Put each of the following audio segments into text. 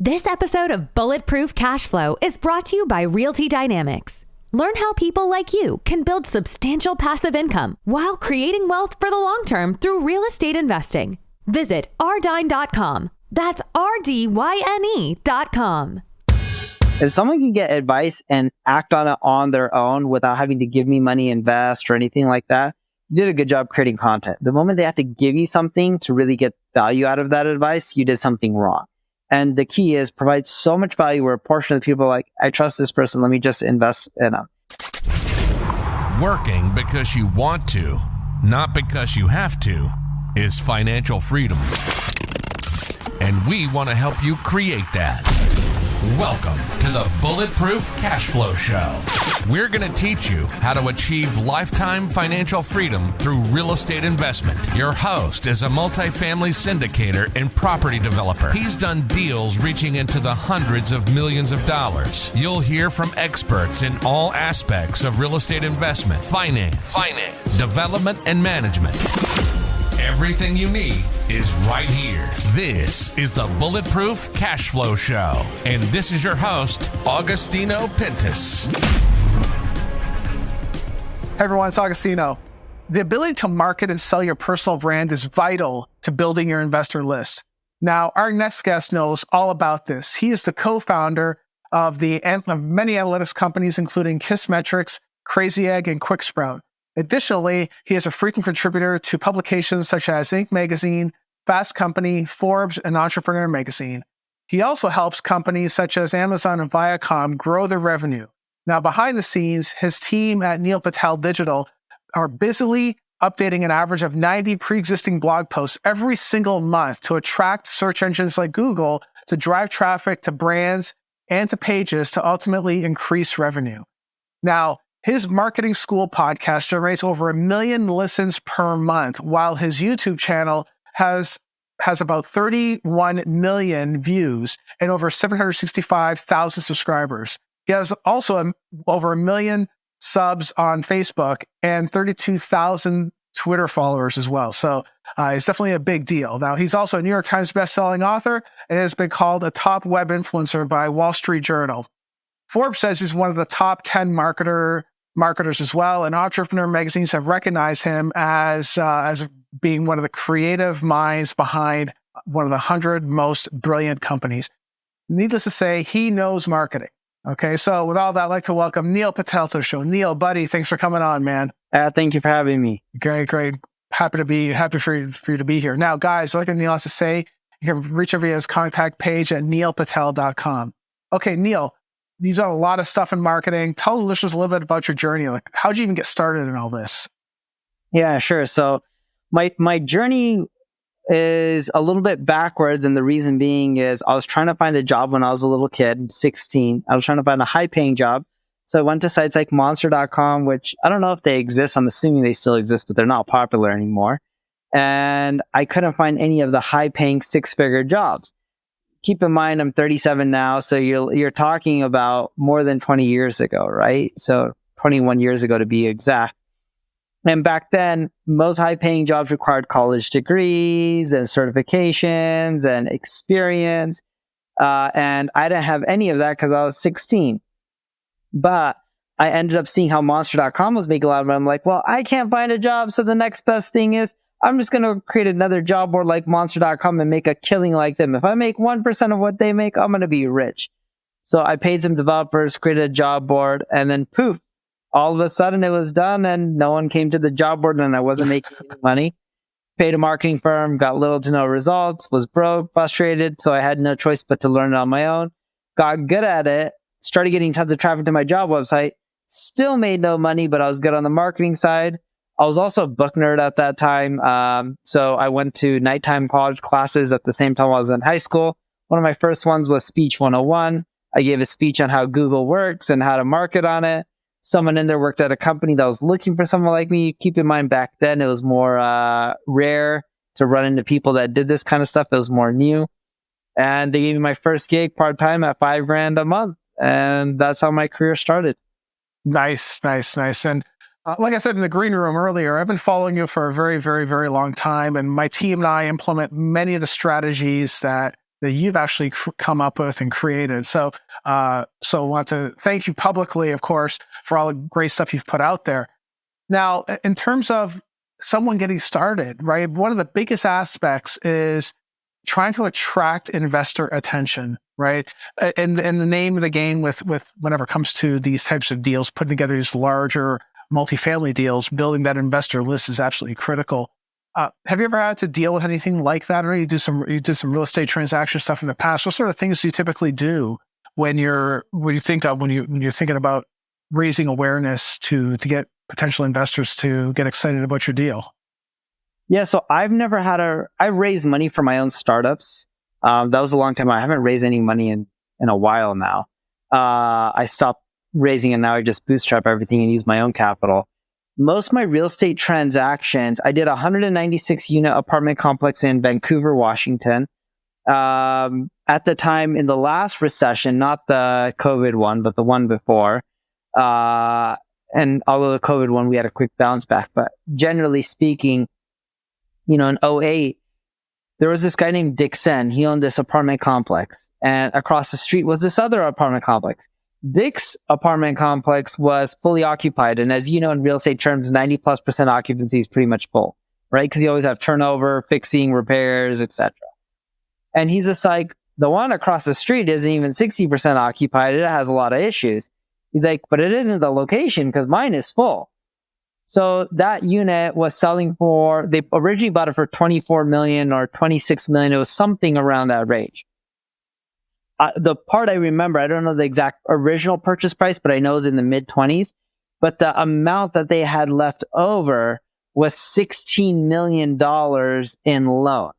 This episode of Bulletproof Cash Flow is brought to you by Realty Dynamics. Learn how people like you can build substantial passive income while creating wealth for the long term through real estate investing. Visit rdyne.com. That's RDYNE.com. If someone can get advice and act on it on their own without having to give me money, invest, or anything like that, you did a good job creating content. The moment they have to give you something to really get value out of that advice, you did something wrong. And the key is provide so much value where a portion of the people are like, I trust this person, let me just invest in them. Working because you want to, not because you have to, is financial freedom. And we want to help you create that. Welcome to the Bulletproof Cash Flow Show. We're going to teach you how to achieve lifetime financial freedom through real estate investment. Your host is a multifamily syndicator and property developer. He's done deals reaching into the hundreds of millions of dollars. You'll hear from experts in all aspects of real estate investment, finance, development, and management. Everything you need is right here. This is the Bulletproof Cash Flow Show. And this is your host, Augustino Pintus. Hey everyone, it's Augustino. The ability to market and sell your personal brand is vital to building your investor list. Now, our next guest knows all about this. He is the co-founder of many analytics companies, including Kissmetrics, Crazy Egg, and QuickSprout. Additionally, he is a frequent contributor to publications such as Inc. Magazine, Fast Company, Forbes, and Entrepreneur Magazine. He also helps companies such as Amazon and Viacom grow their revenue. Now, behind the scenes, his team at Neil Patel Digital are busily updating an average of 90 pre-existing blog posts every single month to attract search engines like Google to drive traffic to brands and to pages to ultimately increase revenue. Now, his marketing school podcast generates over 1 million listens per month, while his YouTube channel has about 31 million views and over 765,000 subscribers. He has also over 1 million subs on Facebook and 32,000 Twitter followers as well. So it's definitely a big deal. Now, he's also a New York Times bestselling author and has been called a top web influencer by Wall Street Journal. Forbes says he's one of the top 10 marketers as well, and Entrepreneur magazines have recognized him as being one of the creative minds behind one of the 100 most brilliant companies. Needless to say, he knows marketing. Okay, so with all that, I'd like to welcome Neil Patel to the show. Neil, buddy, thanks for coming on, man. Thank you for having me. Great. Happy for you to be here. Now, guys, like Neil has to say, you can reach over his contact page at neilpatel.com. Okay, Neil, you've done a lot of stuff in marketing. Tell the listeners a little bit about your journey. Like, how'd you even get started in all this? Yeah, sure. So my journey is a little bit backwards, and the reason being is I was trying to find a job when I was a little kid, 16. I was trying to find a high-paying job. So I went to sites like monster.com, which I don't know if they exist. I'm assuming they still exist, but they're not popular anymore. And I couldn't find any of the high-paying six-figure jobs. Keep in mind, I'm 37 now, so you're talking about more than 20 years ago, right? So 21 years ago to be exact. And back then, most high-paying jobs required college degrees and certifications and experience. And I didn't have any of that because I was 16. But I ended up seeing how monster.com was making a lot of money. I'm like, well, I can't find a job, so the next best thing is I'm just going to create another job board like monster.com and make a killing like them. If I make 1% of what they make, I'm going to be rich. So I paid some developers, created a job board, and then poof, all of a sudden it was done and no one came to the job board and I wasn't making any money. Paid a marketing firm, got little to no results, was broke, frustrated. So I had no choice but to learn it on my own. Got good at it, started getting tons of traffic to my job website, still made no money, but I was good on the marketing side. I was also a book nerd at that time. So I went to nighttime college classes at the same time I was in high school. One of my first ones was Speech 101. I gave a speech on how Google works and how to market on it. Someone in there worked at a company that was looking for someone like me. Keep in mind, back then it was more rare to run into people that did this kind of stuff. It was more new. And they gave me my first gig part-time at $5,000 a month. And that's how my career started. Nice. And like I said in the green room earlier, I've been following you for a very, very, very long time. And my team and I implement many of the strategies that that you've actually come up with and created. So I want to thank you publicly, of course, for all the great stuff you've put out there. Now, in terms of someone getting started, right, one of the biggest aspects is trying to attract investor attention, right? And the name of the game with whenever it comes to these types of deals, putting together these larger multifamily deals, building that investor list is absolutely critical. Have you ever had to deal with anything like that? Or you did some real estate transaction stuff in the past. What sort of things do you typically do when you're thinking about raising awareness to get potential investors to get excited about your deal? Yeah, so I raised money for my own startups. That was a long time. I haven't raised any money in a while now. I stopped raising and now I just bootstrap everything and use my own capital. Most of my real estate transactions, I did a 196 unit apartment complex in Vancouver, Washington. At the time in the last recession, not the COVID one, but the one before. And although the COVID one, we had a quick bounce back, but generally speaking, in 2008, there was this guy named Dixon. He owned this apartment complex, and across the street was this other apartment complex. Dick's apartment complex was fully occupied. And as you know, in real estate terms, 90+% occupancy is pretty much full, right? Because you always have turnover, fixing, repairs, etc. And he's just like, the one across the street isn't even 60% occupied. It has a lot of issues. He's like, but it isn't the location because mine is full. So that unit was selling they originally bought it for 24 million or 26 million. It was something around that range. The part I remember, I don't know the exact original purchase price, but I know it was in the mid-20s. But the amount that they had left over was $16 million in loan.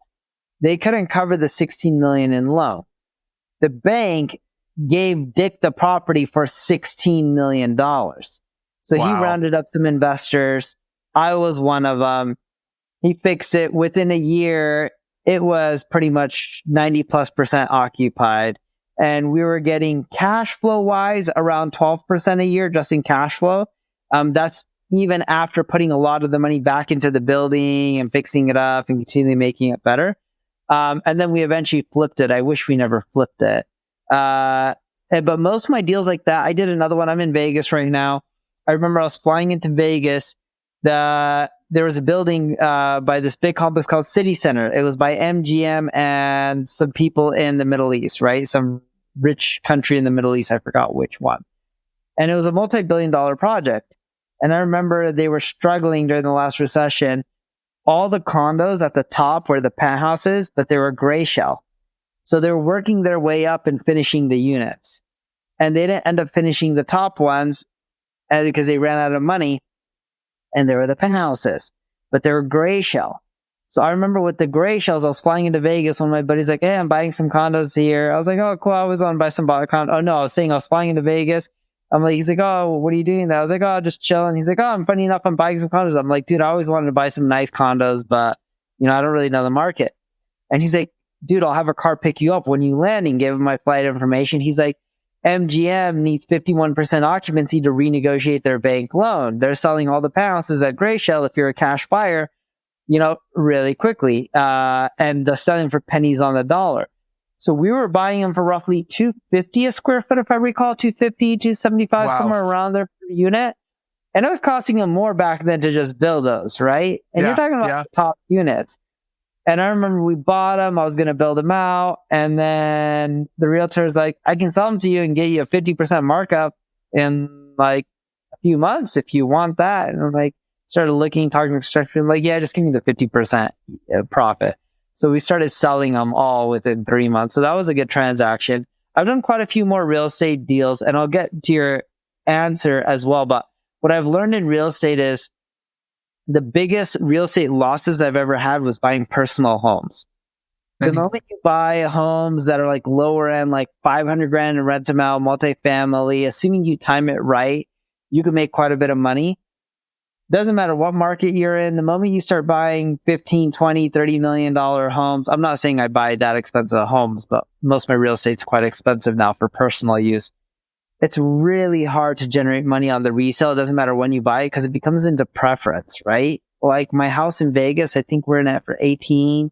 They couldn't cover the $16 million in loan. The bank gave Dick the property for $16 million. So He rounded up some investors. I was one of them. He fixed it. Within a year, it was pretty much 90+% occupied. And we were getting cash flow wise around 12% a year just in cash flow. That's even after putting a lot of the money back into the building and fixing it up and continually making it better. And then we eventually flipped it. I wish we never flipped it. But most of my deals like that, I did another one. I'm in Vegas right now. I remember I was flying into Vegas. There was a building by this big complex called City Center. It was by MGM and some people in the Middle East, right? Some rich country in the Middle East. I forgot which one. And it was a multi-billion-dollar project. And I remember they were struggling during the last recession. All the condos at the top were the penthouses, but they were gray shell. So they were working their way up and finishing the units. And they didn't end up finishing the top ones because they ran out of money. And they were the penthouses, but they were gray shell. So I remember with the gray shells, I was flying into Vegas. One of my buddies like, hey, I'm buying some condos here. I was like, oh, cool. I was on buy some condo. Oh, no, I was saying I was flying into Vegas. He's like, oh, what are you doing there? I was like, oh, just chilling. He's like, oh, I'm funny enough, I'm buying some condos. I'm like, dude, I always wanted to buy some nice condos, but I don't really know the market. And he's like, dude, I'll have a car pick you up when you land, and gave him my flight information. He's like, MGM needs 51% occupancy to renegotiate their bank loan. They're selling all the penthouses at gray shell if you're a cash buyer, really quickly. And they're selling for pennies on the dollar. So we were buying them for roughly $250 a square foot, if I recall, $250, $275, somewhere around there per unit. And it was costing them more back then to just build those, right? And you're talking about the top units. And I remember we bought them. I was going to build them out. And then the realtor's like, I can sell them to you and get you a 50% markup in like a few months if you want that. And I'm like, started looking, talking to construction, like, yeah, just give me the 50% profit. So we started selling them all within 3 months. So that was a good transaction. I've done quite a few more real estate deals, and I'll get to your answer as well. But what I've learned in real estate is the biggest real estate losses I've ever had was buying personal homes. The moment you buy homes that are like lower end, like 500 grand and rent them out, multifamily, assuming you time it right, you can make quite a bit of money. Doesn't matter what market you're in. The moment you start buying 15, 20, $30 million homes, I'm not saying I buy that expensive homes, but most of my real estate's quite expensive now for personal use. It's really hard to generate money on the resale. It doesn't matter when you buy it because it becomes into preference, right? Like my house in Vegas, I think we're in it for 18.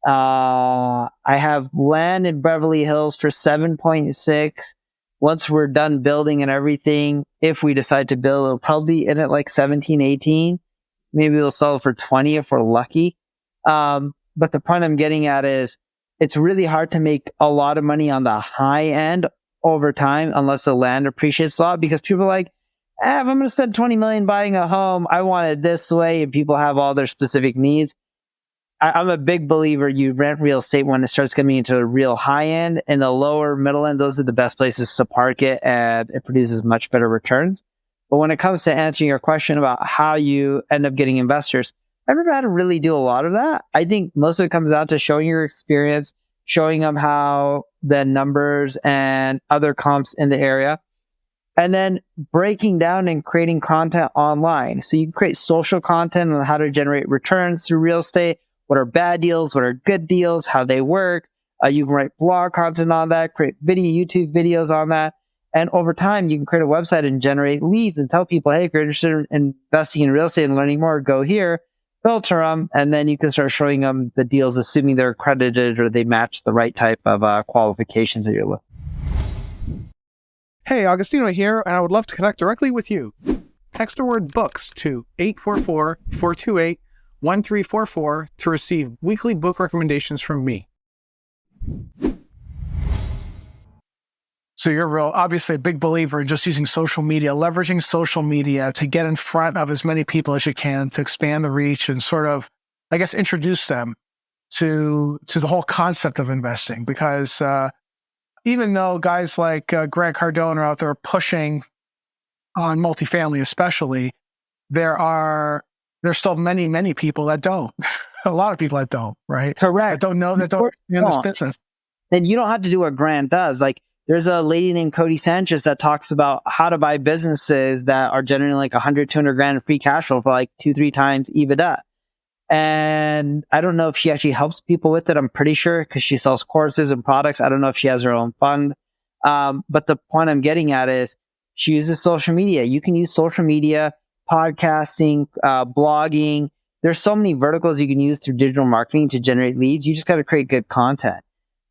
I have land in Beverly Hills for 7.6. Once we're done building and everything, if we decide to build, it'll probably be in at like 17, 18. Maybe we'll sell it for 20 if we're lucky. But the point I'm getting at is it's really hard to make a lot of money on the high end over time unless the land appreciates a lot, because people are like, if I'm going to spend 20 million buying a home, I want it this way, and people have all their specific needs. I'm a big believer you rent real estate when it starts coming into a real high end, and the lower middle end, those are the best places to park it, and it produces much better returns. But when it comes to answering your question about how you end up getting investors, I've never had to really do a lot of that. I think most of it comes down to showing your experience, showing them how the numbers and other comps in the area, and then breaking down and creating content online. So you can create social content on how to generate returns through real estate. What are bad deals? What are good deals? How they work? You can write blog content on that, create YouTube videos on that. And over time, you can create a website and generate leads and tell people, hey, if you're interested in investing in real estate and learning more, go here, filter them, and then you can start showing them the deals, assuming they're accredited or they match the right type of qualifications that you're looking. Hey, Augustino here, and I would love to connect directly with you. Text the word books to 844-428-1344 to receive weekly book recommendations from me. So you're obviously a big believer in just using social media, leveraging social media to get in front of as many people as you can, to expand the reach and sort of, I guess, introduce them to the whole concept of investing. Because even though guys like Grant Cardone are out there pushing on multifamily especially, there's still many people that don't. A lot of people that don't, right? Correct. That don't understand this business. And you don't have to do what Grant does. Like, there's a lady named Cody Sanchez that talks about how to buy businesses that are generating like 100, 200 grand in free cash flow for like 2-3 times EBITDA. And I don't know if she actually helps people with it. I'm pretty sure, because she sells courses and products. I don't know if she has her own fund. But the point I'm getting at is she uses social media. You can use social media, podcasting, blogging. There's so many verticals you can use through digital marketing to generate leads. You just got to create good content.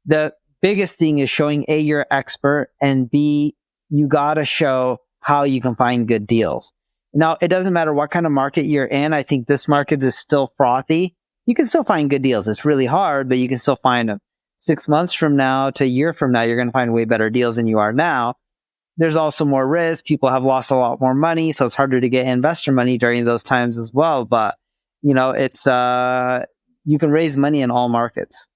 The biggest thing is showing A, you're an expert, and B, you got to show how you can find good deals. Now, it doesn't matter what kind of market you're in. I think this market is still frothy. You can still find good deals. It's really hard, but you can still find them. 6 months from now to a year from now, you're going to find way better deals than you are now. There's also more risk. People have lost a lot more money, so it's harder to get investor money during those times as well. But, it's you can raise money in all markets.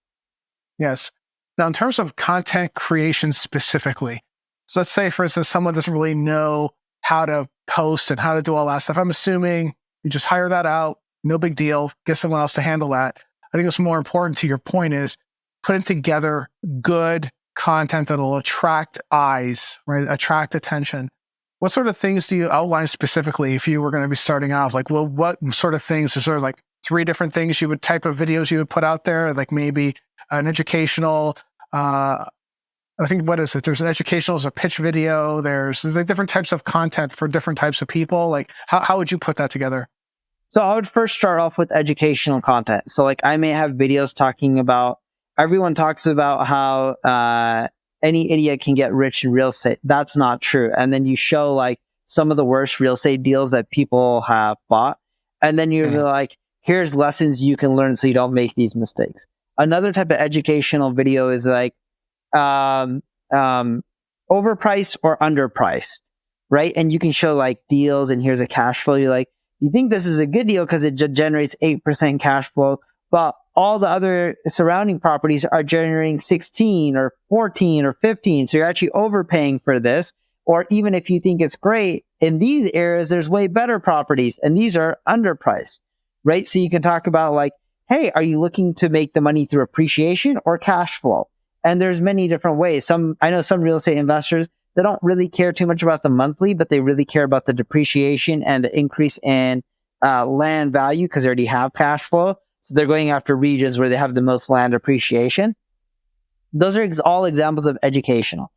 Yes. Now, in terms of content creation specifically, so let's say, for instance, someone doesn't really know how to post and how to do all that stuff. I'm assuming you just hire that out, no big deal, get someone else to handle that. I think what's more important to your point is putting together good content that'll attract eyes, right? Attract attention. What sort of things do you outline specifically if you were going to be starting off? Like, well, what sort of things? Is there like 3 different things type of videos you would put out there? Like maybe an educational, I think, what is it? There's an educational, there's a pitch video, there's like different types of content for different types of people. Like how would you put that together? So I would first start off with educational content. So like I may have videos talking about, everyone talks about how any idiot can get rich in real estate. That's not true. And then you show like some of the worst real estate deals that people have bought. And then you're like, here's lessons you can learn so you don't make these mistakes. Another type of educational video is like overpriced or underpriced, right? And you can show like deals, and here's a cash flow. You're like, you think this is a good deal because it generates 8% cash flow, but all the other surrounding properties are generating 16 or 14 or 15. So you're actually overpaying for this. Or even if you think it's great, in these areas, there's way better properties and these are underpriced, right? So you can talk about like, hey, are you looking to make the money through appreciation or cash flow? And there's many different ways. I know some real estate investors, they don't really care too much about the monthly, but they really care about the depreciation and the increase in land value because they already have cash flow. So they're going after regions where they have the most land appreciation. Those are all examples of educational.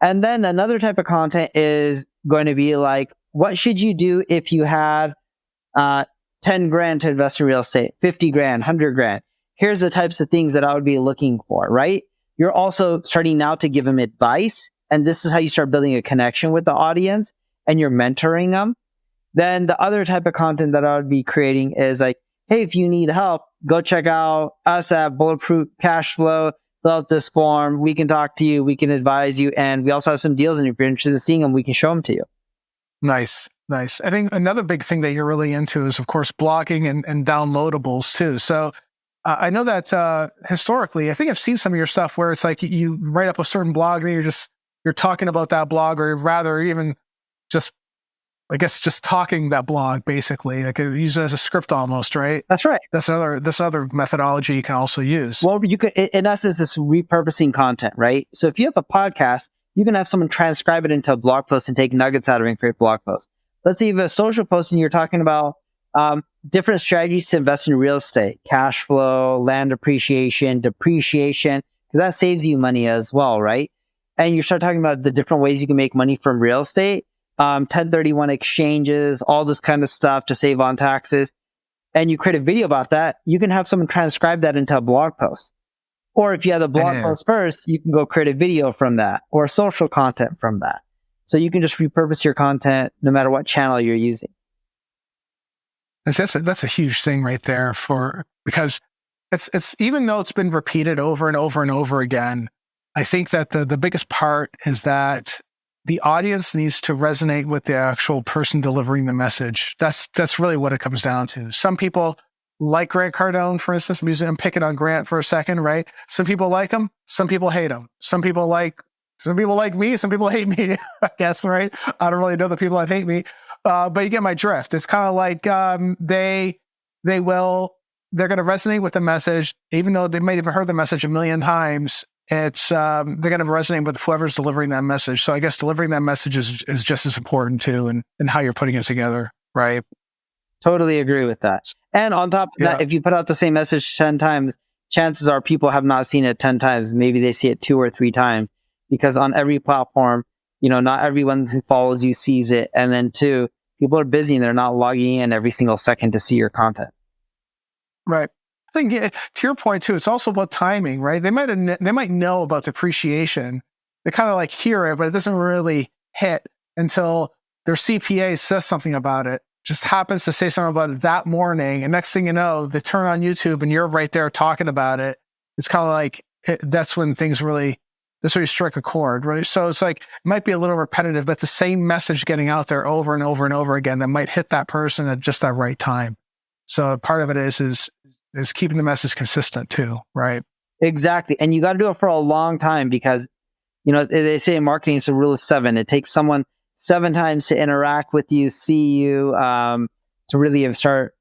And then another type of content is going to be like, what should you do if you had 10 grand to invest in real estate, 50 grand, 100 grand? here's the types of things that I would be looking for, right? You're also starting now to give them advice. And this is how you start building a connection with the audience, and you're mentoring them. Then the other type of content that I would be creating is like, hey, if you need help, go check out us at Bulletproof Cashflow. Fill out this form. We can talk to you. We can advise you. And we also have some deals. And if you're interested in seeing them, we can show them to you. Nice. Nice. I think another big thing that you're really into is, of course, blogging and downloadables too. So I know that historically, I think I've seen some of your stuff where it's like you write up a certain blog and you're talking about that blog, or rather even just, I guess, just talking that blog, basically. Like use it as a script almost, right? That's right. That's another methodology you can also use. Well, you could, in essence, it's repurposing content, right? So if you have a podcast, you can have someone transcribe it into a blog post and take nuggets out of it and create blog posts. Let's say you have a social post and you're talking about different strategies to invest in real estate, cash flow, land appreciation, depreciation, because that saves you money as well, right? And you start talking about the different ways you can make money from real estate, 1031 exchanges, all this kind of stuff to save on taxes. And you create a video about that, you can have someone transcribe that into a blog post. Or if you have the blog post first, you can go create a video from that or social content from that. So you can just repurpose your content no matter what channel you're using. That's a huge thing right there because it's even though it's been repeated over and over and over again, I think that the biggest part is that the audience needs to resonate with the actual person delivering the message. That's really what it comes down to. Some people like Grant Cardone, for instance. I'm picking on Grant for a second, right? Some people like him. Some people hate him. Some people like me. Some people hate me, I guess, right? I don't really know the people that hate me. But you get my drift. It's kind of like they're going to resonate with the message, even though they might have heard the message a million times. They're going to resonate with whoever's delivering that message. So I guess delivering that message is just as important too, and how you're putting it together, right? Totally agree with that. And on top of that, if you put out the same message 10 times, chances are people have not seen it 10 times. Maybe they see it 2 or 3 times, because on every platform, not everyone who follows you sees it. And then 2, people are busy and they're not logging in every single second to see your content. Right. I think to your point too, it's also about timing, right? They might know about depreciation. They kind of like hear it, but it doesn't really hit until their CPA says something about it. Just happens to say something about it that morning, and next thing you know, they turn on YouTube and you're right there talking about it. It's kind of like that's when things really strike a chord, right? So it's like it might be a little repetitive, but it's the same message getting out there over and over and over again that might hit that person at just that right time. So part of it is keeping the message consistent too, right? Exactly. And you got to do it for a long time, because, they say in marketing, it's a rule of 7. It takes someone 7 times to interact with you, see you, to really start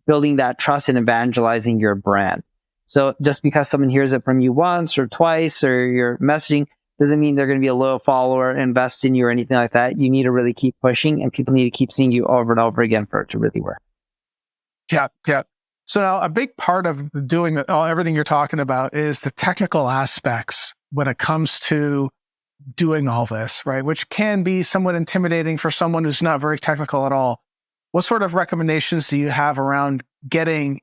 building that trust and evangelizing your brand. So just because someone hears it from you once or twice, or your messaging, doesn't mean they're going to be a loyal follower, invest in you or anything like that. You need to really keep pushing, and people need to keep seeing you over and over again for it to really work. Yeah. So now a big part of doing everything you're talking about is the technical aspects when it comes to doing all this, right? Which can be somewhat intimidating for someone who's not very technical at all. What sort of recommendations do you have around doing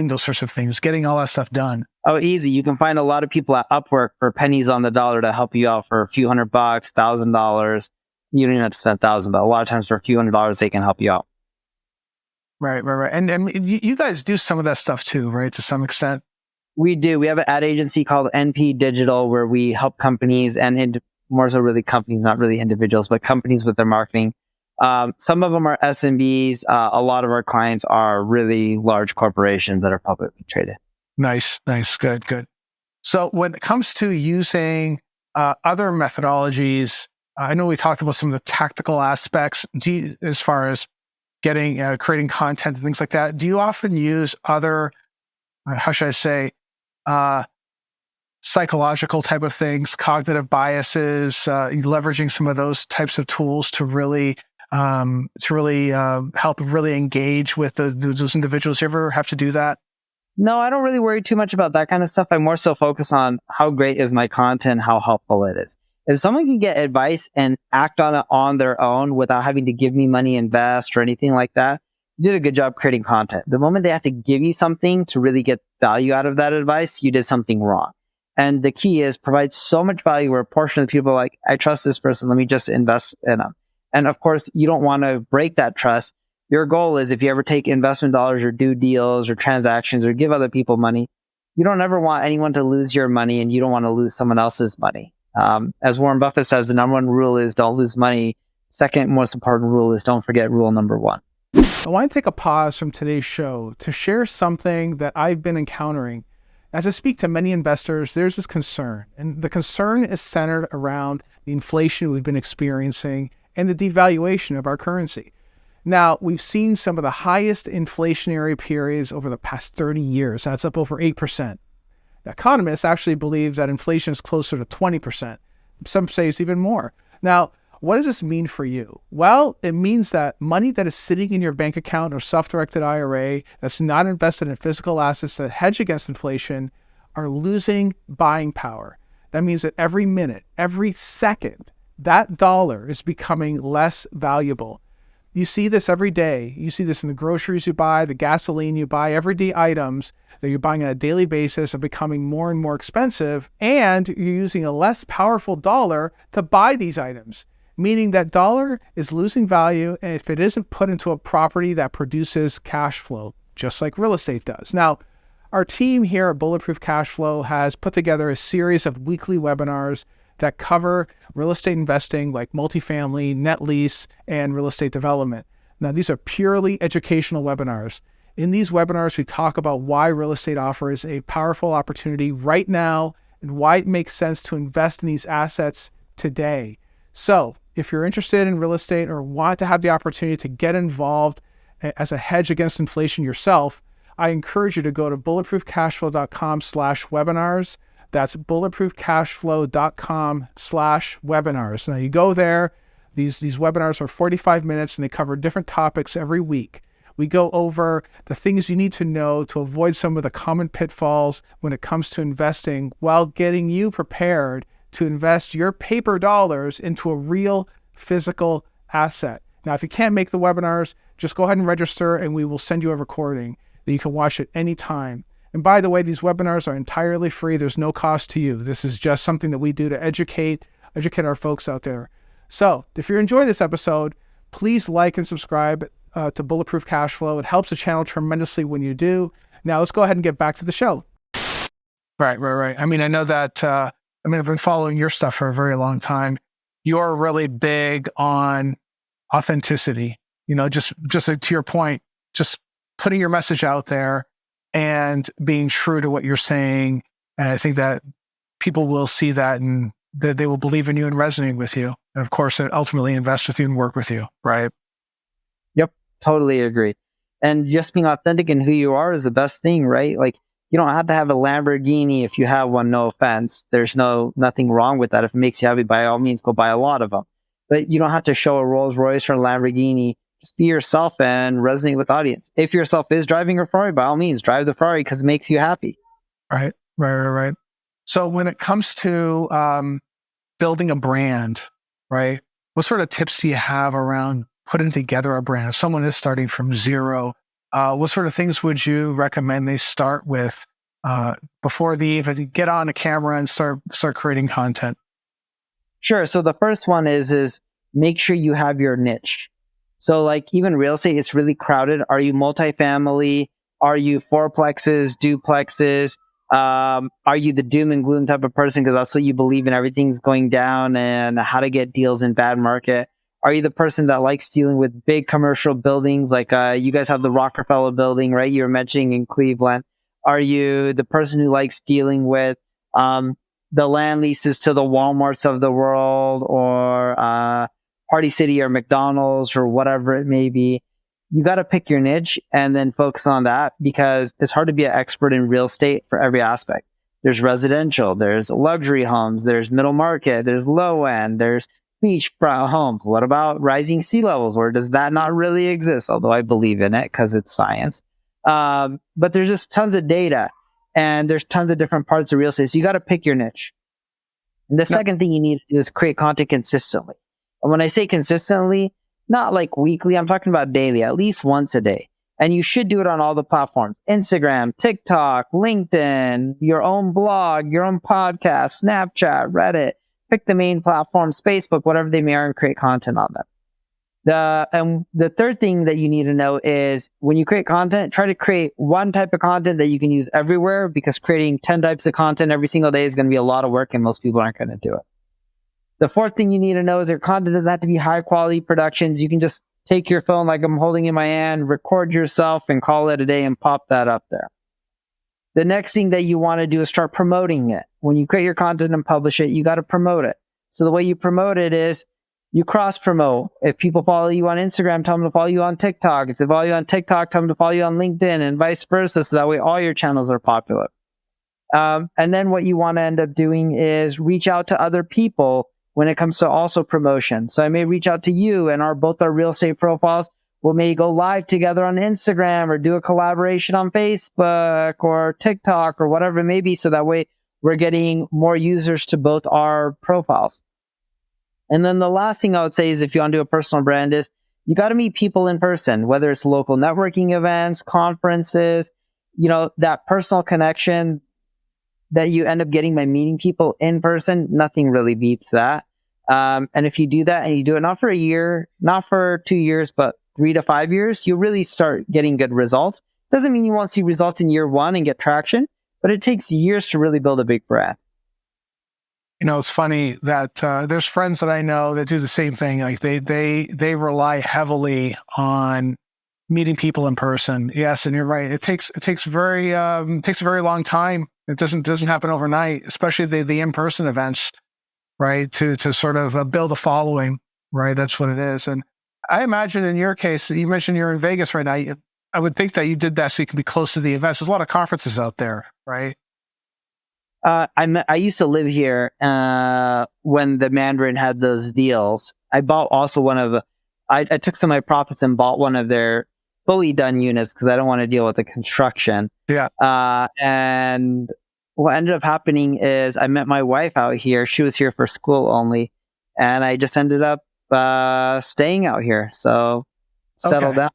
those sorts of things, getting all that stuff done? Oh, easy. You can find a lot of people at Upwork for pennies on the dollar to help you out for a few $100, $1,000. You don't even have to spend $1,000, but a lot of times for a few $100, they can help you out. Right. And you guys do some of that stuff too, right? To some extent. We do. We have an ad agency called NP Digital, where we help companies, and more so really companies, not really individuals, but companies with their marketing. Some of them are SMBs. A lot of our clients are really large corporations that are publicly traded. Nice. Good. So when it comes to using other methodologies, I know we talked about some of the tactical aspects as far as creating content and things like that. Do you often use other, how should I say, psychological type of things, cognitive biases, leveraging some of those types of tools to really help really engage with those individuals? You ever have to do that? No, I don't really worry too much about that kind of stuff. I more so focus on how great is my content, how helpful it is. If someone can get advice and act on it on their own without having to give me money, invest, or anything like that, you did a good job creating content. The moment they have to give you something to really get value out of that advice, you did something wrong. And the key is provide so much value where a portion of the people are like, I trust this person, let me just invest in them. And of course, you don't want to break that trust. Your goal is if you ever take investment dollars or do deals or transactions or give other people money, you don't ever want anyone to lose your money and you don't want to lose someone else's money. As Warren Buffett says, the number one rule is don't lose money. Second most important rule is don't forget rule number one. I want to take a pause from today's show to share something that I've been encountering. As I speak to many investors, there's this concern, and the concern is centered around the inflation we've been experiencing and the devaluation of our currency. Now, we've seen some of the highest inflationary periods over the past 30 years. That's up over 8%. The economists actually believe that inflation is closer to 20%. Some say it's even more. Now, what does this mean for you? Well, it means that money that is sitting in your bank account or self-directed IRA that's not invested in physical assets that hedge against inflation are losing buying power. That means that every minute, every second, that dollar is becoming less valuable. You see this every day. You see this in the groceries you buy, the gasoline you buy, everyday items that you're buying on a daily basis are becoming more and more expensive, and you're using a less powerful dollar to buy these items, meaning that dollar is losing value and if it isn't put into a property that produces cash flow, just like real estate does. Now, our team here at Bulletproof Cashflow has put together a series of weekly webinars that cover real estate investing like multifamily, net lease, and real estate development. Now, these are purely educational webinars. In these webinars, we talk about why real estate offers a powerful opportunity right now and why it makes sense to invest in these assets today. So if you're interested in real estate or want to have the opportunity to get involved as a hedge against inflation yourself, I encourage you to go to bulletproofcashflow.com/webinars. That's bulletproofcashflow.com/webinars. Now you go there, these webinars are 45 minutes and they cover different topics every week. We go over the things you need to know to avoid some of the common pitfalls when it comes to investing while getting you prepared to invest your paper dollars into a real physical asset. Now, if you can't make the webinars, just go ahead and register and we will send you a recording that you can watch at any time. And by the way, these webinars are entirely free. There's no cost to you. This is just something that we do to educate our folks out there. So if you're enjoying this episode, please like and subscribe to Bulletproof Cashflow. It helps the channel tremendously when you do. Now let's go ahead and get back to the show. Right. I mean, I know that, I've been following your stuff for a very long time. You're really big on authenticity, just to your point, just putting your message out there and being true to what you're saying. And I think that people will see that and that they will believe in you and resonate with you. And of course, ultimately invest with you and work with you, right? Yep, totally agree. And just being authentic in who you are is the best thing, right? Like, you don't have to have a Lamborghini if you have one, no offense. There's nothing wrong with that. If it makes you happy, by all means, go buy a lot of them. But you don't have to show a Rolls Royce or a Lamborghini. Just be yourself and resonate with the audience. If yourself is driving a Ferrari, by all means, drive the Ferrari because it makes you happy. Right. So when it comes to building a brand, right, what sort of tips do you have around putting together a brand? If someone is starting from zero, what sort of things would you recommend they start with before they even get on a camera and start creating content? Sure. So the first one is make sure you have your niche. So like even real estate, it's really crowded. Are you multifamily? Are you fourplexes, duplexes? Are you the doom and gloom type of person because that's what you believe in, everything's going down and how to get deals in bad market? Are you the person that likes dealing with big commercial buildings like you guys have the Rockefeller building, right? You were mentioning in Cleveland. Are you the person who likes dealing with the land leases to the Walmarts of the world or Party City or McDonald's or whatever it may be? You got to pick your niche and then focus on that because it's hard to be an expert in real estate for every aspect. There's residential, there's luxury homes, there's middle market, there's low end, there's beachfront homes. What about rising sea levels? Or does that not really exist? Although I believe in it because it's science. But there's just tons of data and there's tons of different parts of real estate. So you got to pick your niche. And the second thing you need to do is create content consistently. And when I say consistently, not like weekly, I'm talking about daily, at least once a day. And you should do it on all the platforms: Instagram, TikTok, LinkedIn, your own blog, your own podcast, Snapchat, Reddit. Pick the main platforms, Facebook, whatever they may are, and create content on them. The third thing that you need to know is when you create content, try to create one type of content that you can use everywhere, because creating 10 types of content every single day is going to be a lot of work and most people aren't going to do it. The fourth thing you need to know is your content doesn't have to be high quality productions. You can just take your phone like I'm holding in my hand, record yourself and call it a day and pop that up there. The next thing that you want to do is start promoting it. When you create your content and publish it, you got to promote it. So the way you promote it is you cross promote. If people follow you on Instagram, tell them to follow you on TikTok. If they follow you on TikTok, tell them to follow you on LinkedIn, and vice versa. So that way all your channels are popular. And then what you want to end up doing is reach out to other people when it comes to also promotion. So I may reach out to you and both our real estate profiles. We'll maybe go live together on Instagram or do a collaboration on Facebook or TikTok or whatever it may be. So that way we're getting more users to both our profiles. And then the last thing I would say is if you want to do a personal brand is you got to meet people in person, whether it's local networking events, conferences, that personal connection that you end up getting by meeting people in person. Nothing really beats that. And if you do that and you do it not for a year, not for 2 years, but 3 to 5 years, you really start getting good results. Doesn't mean you won't see results in year one and get traction, but it takes years to really build a big brand. It's funny that there's friends that I know that do the same thing. Like they rely heavily on meeting people in person. Yes, and you're right. It takes a very long time. It doesn't happen overnight, especially the in-person events, right? To sort of build a following, right? That's what it is. And I imagine in your case, you mentioned you're in Vegas right now. I would think that you did that so you can be close to the events. There's a lot of conferences out there, right? I used to live here when the Mandarin had those deals. I bought also I took some of my profits and bought one of their fully done units because I don't want to deal with the construction. Yeah. And what ended up happening is I met my wife out here. She was here for school only. And I just ended up staying out here. So settled down.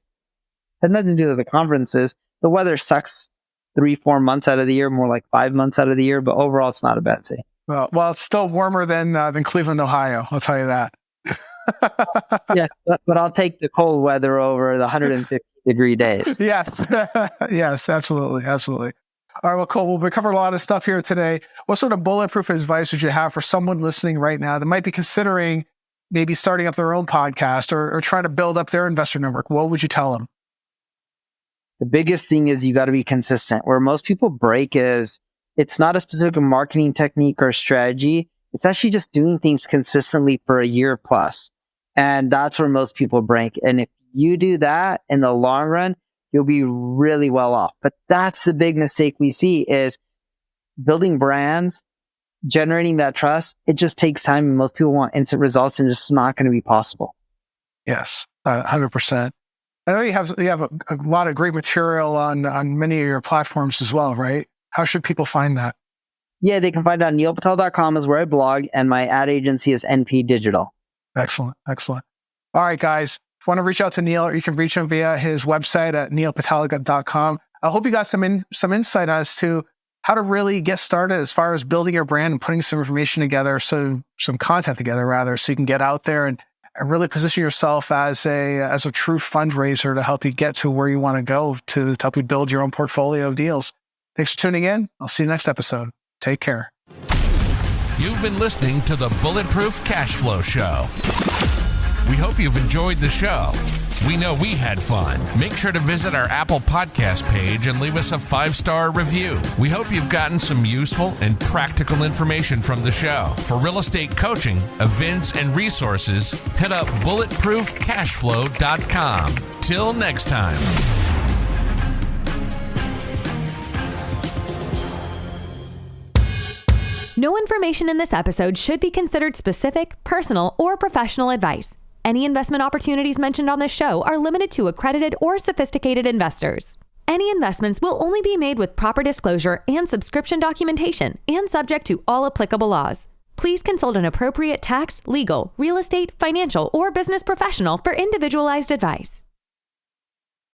Had nothing to do with the conferences. The weather sucks 3-4 months out of the year, more like 5 months out of the year, but overall it's not a bad thing. Well, it's still warmer than Cleveland, Ohio. I'll tell you that. Yeah, but I'll take the cold weather over the 150-degree days. Yes, yes, absolutely. All right, well, cool. We covered a lot of stuff here today. What sort of bulletproof advice would you have for someone listening right now that might be considering maybe starting up their own podcast or trying to build up their investor network? What would you tell them? The biggest thing is you got to be consistent. Where most people break is it's not a specific marketing technique or strategy. It's actually just doing things consistently for a year plus. And that's where most people break. And if you do that in the long run, you'll be really well off. But that's the big mistake we see is building brands, generating that trust. It just takes time and most people want instant results and it's just not going to be possible. Yes, 100%. I know you have a lot of great material on many of your platforms as well, right? How should people find that? Yeah, they can find it on neilpatel.com is where I blog, and my ad agency is NP Digital. Excellent. All right, guys. If you want to reach out to Neil, you can reach him via his website at neilpatel.com. I hope you got some insight as to how to really get started as far as building your brand and putting some information together, some content together rather, so you can get out there and really position yourself as a true fundraiser to help you get to where you want to go to help you build your own portfolio of deals. Thanks for tuning in. I'll see you next episode. Take care. You've been listening to the Bulletproof Cash Flow Show. We hope you've enjoyed the show. We know we had fun. Make sure to visit our Apple Podcast page and leave us a 5-star review. We hope you've gotten some useful and practical information from the show. For real estate coaching, events, and resources, hit up bulletproofcashflow.com. Till next time. No information in this episode should be considered specific, personal, or professional advice. Any investment opportunities mentioned on this show are limited to accredited or sophisticated investors. Any investments will only be made with proper disclosure and subscription documentation and subject to all applicable laws. Please consult an appropriate tax, legal, real estate, financial, or business professional for individualized advice.